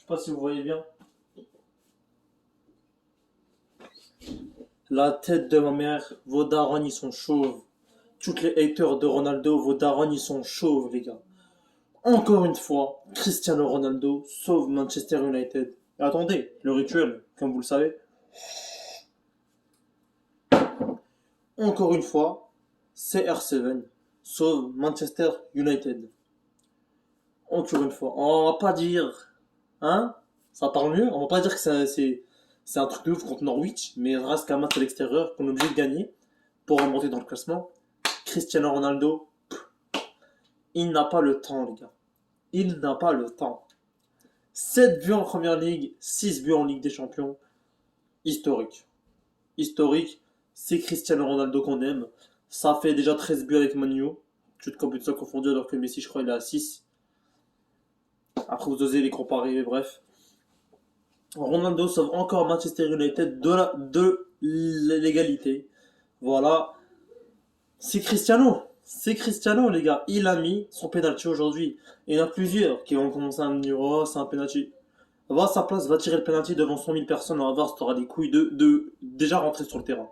sais pas si vous voyez bien. La tête de ma mère, vos darons ils sont chauves. Toutes les haters de Ronaldo, vos darons ils sont chauves, les gars. Encore une fois, Cristiano Ronaldo sauve Manchester United. Et attendez, le rituel, comme vous le savez. Encore une fois, CR7 sauve Manchester United. Encore une fois, on va pas dire, hein, ça parle mieux. On va pas dire que c'est un truc de ouf contre Norwich, mais il reste qu'un match à l'extérieur qu'on est obligé de gagner pour remonter dans le classement. Cristiano Ronaldo, il n'a pas le temps, les gars. Il n'a pas le temps. 7 buts en première ligue, 6 buts en Ligue des Champions. Historique. Historique, c'est Cristiano Ronaldo qu'on aime. Ça fait déjà 13 buts avec Manu. Toutes compétitions confondues, alors que Messi, je crois, il est à 6. Après, vous osez les comparer, bref. Ronaldo sauve encore Manchester United de l'égalité. Voilà. C'est Cristiano. C'est Cristiano, les gars. Il a mis son penalty aujourd'hui. Et il y en a plusieurs qui vont commencer à me dire, oh, c'est un penalty. Va à sa place, va tirer le penalty devant 100 000 personnes. On va voir si tu auras des couilles de déjà rentrer sur le terrain.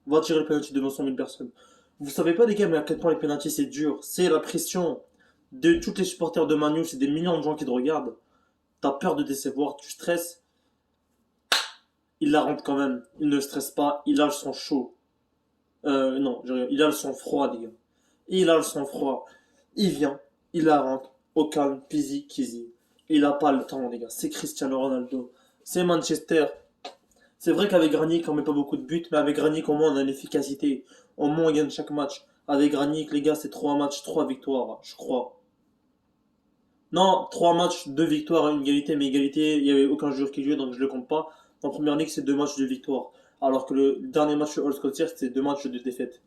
Va tirer le penalty devant 100 000 personnes. Vous savez pas, les gars, mais à quel point les penalties c'est dur. C'est la pression de tous les supporters de Manu. C'est des millions de gens qui te regardent. T'as peur de décevoir, tu stresses. Il la rentre quand même. Il ne stresse pas. Il a le sang chaud. Non, il a le sang froid, les gars. Il a le sang froid. Il vient. Il la rentre. Au calme. Peasy, easy. Il a pas le temps, les gars. C'est Cristiano Ronaldo. C'est Manchester. C'est vrai qu'avec Granit, on met pas beaucoup de buts, mais avec Granit, au moins, on a l'efficacité. Au moins, on gagne chaque match. Avec Granit, les gars, c'est 3 matchs, 3 victoires, je crois. Non, 3 matchs, 2 victoires, une égalité, mais égalité, il n'y avait aucun joueur qui jouait, donc je le compte pas. En première ligue, c'est 2 matchs de victoire. Alors que le dernier match All Scotiaires, c'était 2 matchs de défaite.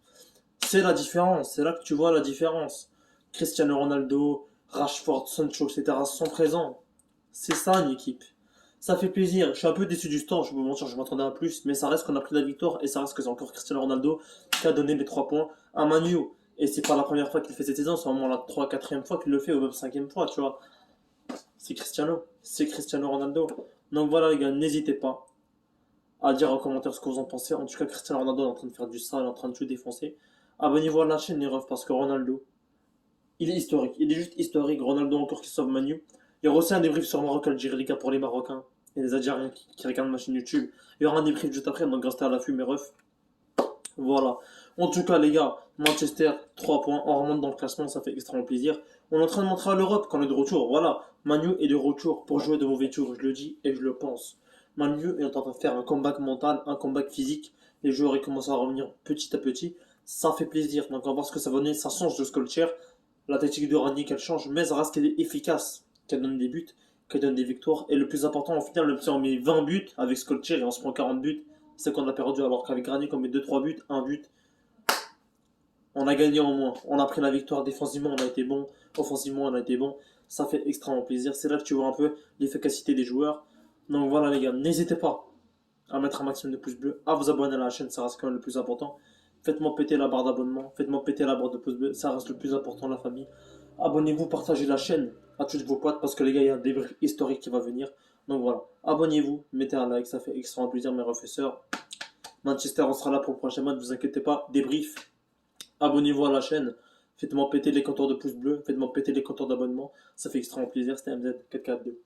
C'est la différence, c'est là que tu vois la différence. Cristiano Ronaldo, Rashford, Sancho, etc. sont présents. C'est ça une équipe. Ça fait plaisir. Je suis un peu déçu du score, je vais vous mentir, je m'attendais à plus, mais ça reste qu'on a pris la victoire et ça reste que c'est encore Cristiano Ronaldo qui a donné les 3 points à Manu. Et c'est pas la première fois qu'il fait cette saison, c'est vraiment la 3e, 4e fois qu'il le fait, ou même 5e fois, tu vois. C'est Cristiano Ronaldo. Donc voilà les gars, n'hésitez pas à dire en commentaire ce que vous en pensez. En tout cas, Cristiano Ronaldo est en train de faire du sale, en train de tout défoncer. Abonnez-vous à la chaîne les refs parce que Ronaldo, il est historique. Il est juste historique. Ronaldo encore qui sauve Manu. Il y aura aussi un débrief sur Maroc Algérie, les gars, pour les Marocains et les Algériens qui regardent ma chaîne YouTube. Il y aura un débrief juste après, donc restez à l'affût, mes refs. Voilà. En tout cas, les gars, Manchester, 3 points. On remonte dans le classement, ça fait extrêmement plaisir. On est en train de montrer à l'Europe qu'on est de retour. Voilà. Manu est de retour pour jouer de mauvais tours. Je le dis et je le pense. Manu est en train de faire un comeback mental, un comeback physique. Les joueurs ils commencent à revenir petit à petit. Ça fait plaisir. Donc on va voir ce que ça va donner. Ça change de Sculpture. La tactique de Ranieri qu'elle change, mais ça reste qu'elle est efficace. Qu'elle donne des buts, qu'elle donne des victoires. Et le plus important, au final, même si on met 20 buts avec Sculpture et on se prend 40 buts, c'est qu'on a perdu. Alors qu'avec Granit, on met 2-3 buts, 1 but. On a gagné au moins. On a pris la victoire défensivement, on a été bon. Offensivement, on a été bon. Ça fait extrêmement plaisir. C'est là que tu vois un peu l'efficacité des joueurs. Donc voilà les gars, n'hésitez pas à mettre un maximum de pouces bleus, à vous abonner à la chaîne, ça reste quand même le plus important. Faites-moi péter la barre d'abonnement, faites-moi péter la barre de pouces bleus, ça reste le plus important, la famille. Abonnez-vous, partagez la chaîne à tous vos potes parce que les gars, il y a un débrief historique qui va venir. Donc voilà, abonnez-vous, mettez un like, ça fait extrêmement plaisir mes professeurs. Manchester, on sera là pour le prochain match, ne vous inquiétez pas, débrief. Abonnez-vous à la chaîne, faites-moi péter les compteurs de pouces bleus, faites-moi péter les compteurs d'abonnement, ça fait extrêmement plaisir, c'était MZ 442.